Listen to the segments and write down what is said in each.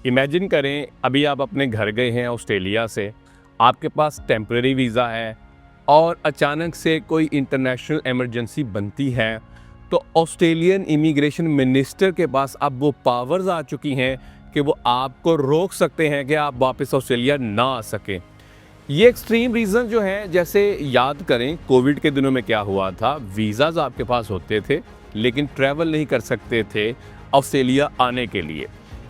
Imagine करें अभी आप अपने घर गए हैं ऑस्ट्रेलिया से, आपके पास टेम्परेरी वीज़ा है और अचानक से कोई इंटरनेशनल इमरजेंसी बनती है, तो ऑस्ट्रेलियन इमिग्रेशन मिनिस्टर के पास अब वो पावर्स आ चुकी हैं कि वो आपको रोक सकते हैं कि आप वापस ऑस्ट्रेलिया ना आ सकें। ये एक्सट्रीम रीज़न जो है, जैसे याद करें कोविड के दिनों में क्या हुआ था, वीज़ाज़ आपके पास होते थे लेकिन ट्रैवल नहीं कर सकते थे ऑस्ट्रेलिया आने के लिए।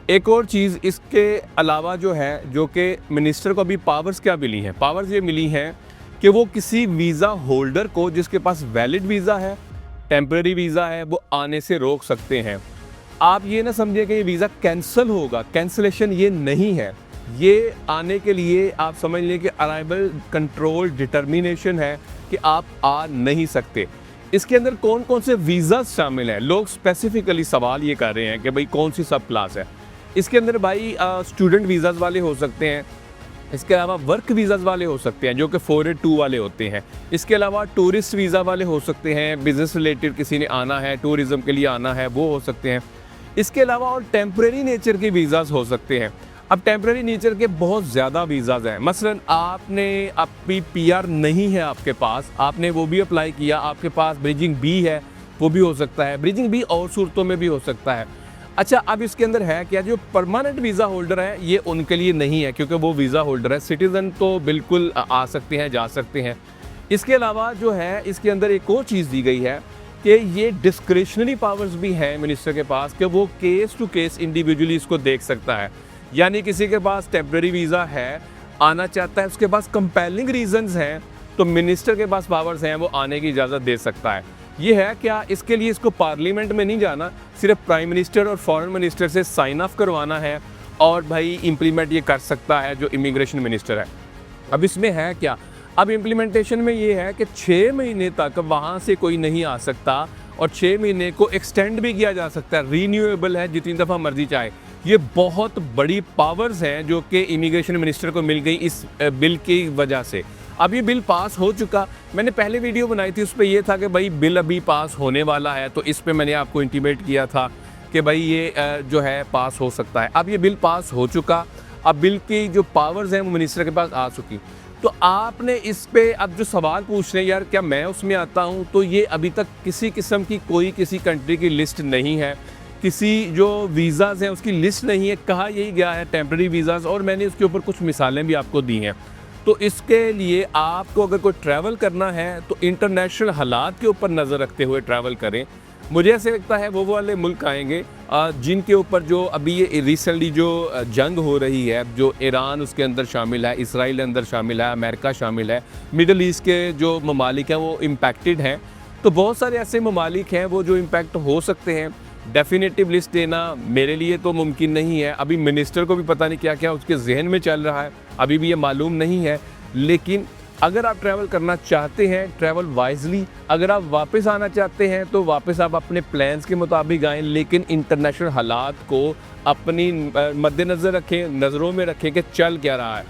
एक और चीज़ इसके अलावा जो है, जो कि मिनिस्टर को अभी पावर्स क्या मिली हैं, पावर्स ये मिली हैं कि वो किसी वीज़ा होल्डर को जिसके पास वैलिड वीज़ा है, टेम्परेरी वीज़ा है, वो आने से रोक सकते हैं। आप ये ना समझिए कि ये वीज़ा कैंसिल होगा, कैंसिलेशन ये नहीं है। ये आने के लिए आप समझ लें कि अराइवल कंट्रोल डिटर्मिनेशन है कि आप आ नहीं सकते। इसके अंदर कौन कौन से वीज़ा शामिल हैं, लोग स्पेसिफिकली सवाल ये कर रहे हैं कि भाई कौन सी सब क्लास है। इसके अंदर भाई स्टूडेंट वीज़ाज़ वाले हो सकते हैं, इसके अलावा वर्क वीज़ाज़ वाले हो सकते हैं जो कि 482 वाले होते हैं, इसके अलावा टूरिस्ट वीज़ा वाले हो सकते हैं, बिज़नेस रिलेटेड किसी ने आना है, टूरिज़म के लिए आना है, वो हो सकते हैं। इसके अलावा और टेम्परेरी नेचर के वीज़ाज़ हो सकते हैं। अब टेम्परेरी नेचर के बहुत ज़्यादा वीज़ाज़ हैं, मसलन आपने अपनी पीआर नहीं है आपके पास, आपने वो भी अप्लाई किया, आपके पास ब्रिजिंग बी है, वो भी हो सकता है, ब्रिजिंग बी और सूरतों में भी हो सकता है। अच्छा, अब इसके अंदर है क्या, जो परमानेंट वीज़ा होल्डर है ये उनके लिए नहीं है क्योंकि वो वीज़ा होल्डर है, सिटीज़न तो बिल्कुल आ सकते हैं, जा सकते हैं। इसके अलावा जो है इसके अंदर एक और चीज़ दी गई है कि ये डिस्क्रिशनरी पावर्स भी हैं मिनिस्टर के पास कि वो केस टू केस इंडिविजुअली इसको देख सकता है। यानी किसी के पास टेम्परेरी वीज़ा है, आना चाहता है, उसके पास कंपेलिंग रीजंस हैं, तो मिनिस्टर के पास पावर्स हैं, वो आने की इजाज़त दे सकता है। ये है क्या, इसके लिए इसको पार्लियामेंट में नहीं जाना, सिर्फ प्राइम मिनिस्टर और फॉरेन मिनिस्टर से साइन ऑफ करवाना है और भाई इम्प्लीमेंट ये कर सकता है जो इमिग्रेशन मिनिस्टर है। अब इसमें है क्या, अब इम्प्लीमेंटेशन में ये है कि 6 महीने तक वहाँ से कोई नहीं आ सकता और 6 महीने को एक्सटेंड भी किया जा सकता है, रीन्यूएबल है, जितनी दफ़ा मर्जी चाहे। ये बहुत बड़ी पावर्स हैं जो कि इमिग्रेशन मिनिस्टर को मिल गई इस बिल की वजह से। अब ये बिल पास हो चुका, मैंने पहले वीडियो बनाई थी, उस पर यह था कि भाई बिल अभी पास होने वाला है, तो इस पे मैंने आपको इंटीमेट किया था कि भाई ये जो है पास हो सकता है। अब ये बिल पास हो चुका, अब बिल की जो पावर्स हैं वो मिनिस्टर के पास आ चुकी। तो आपने इस पे अब जो सवाल पूछ रहे हैं, यार क्या मैं उसमें आता हूँ, तो ये अभी तक किसी किस्म की कोई किसी कंट्री की लिस्ट नहीं है, किसी जो वीज़ाज़ हैं उसकी लिस्ट नहीं है, कहा यही गया है टेम्परेरी वीज़ाज़, और मैंने उसके ऊपर कुछ मिसालें भी आपको दी हैं। तो इसके लिए आपको अगर कोई ट्रैवल करना है तो इंटरनेशनल हालात के ऊपर नज़र रखते हुए ट्रैवल करें। मुझे ऐसे लगता है वो वाले मुल्क आएंगे जिनके ऊपर जो अभी ये रिसेंटली जो जंग हो रही है, जो ईरान उसके अंदर शामिल है, इसराइल अंदर शामिल है, अमेरिका शामिल है, मिडल ईस्ट के जो ममालिक हैं वो इम्पैक्टेड हैं। तो बहुत सारे ऐसे ममालिक हैं वो जो इम्पैक्ट हो सकते हैं। डेफिनेटिव लिस्ट देना मेरे लिए तो मुमकिन नहीं है, अभी मिनिस्टर को भी पता नहीं क्या क्या उसके जहन में चल रहा है, अभी भी ये मालूम नहीं है। लेकिन अगर आप ट्रैवल करना चाहते हैं, ट्रैवल वाइजली, अगर आप वापस आना चाहते हैं तो वापस आप अपने प्लान्स के मुताबिक आएँ, लेकिन इंटरनेशनल हालात को अपनी मद्देनज़र रखें, नज़रों में रखें कि चल क्या रहा है।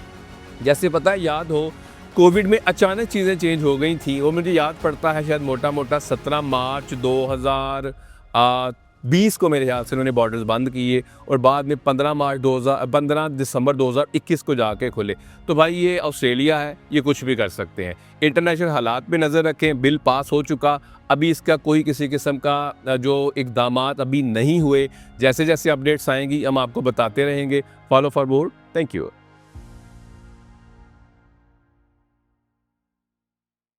जैसे पता है, याद हो कोविड में अचानक चीज़ें चेंज हो गई थी, वो मुझे याद पड़ता है शायद मोटा मोटा 17 मार्च 2020 को मेरे ख्याल से उन्होंने बॉर्डर्स बंद किए और बाद में 15 दिसंबर 2021 को जाके खुले। तो भाई ये ऑस्ट्रेलिया है, ये कुछ भी कर सकते हैं। इंटरनेशनल हालात पे नज़र रखें, बिल पास हो चुका, अभी इसका कोई किसी किस्म का जो इक़दामात अभी नहीं हुए, जैसे जैसे अपडेट्स आएंगी हम आपको बताते रहेंगे। Follow for more, thank you.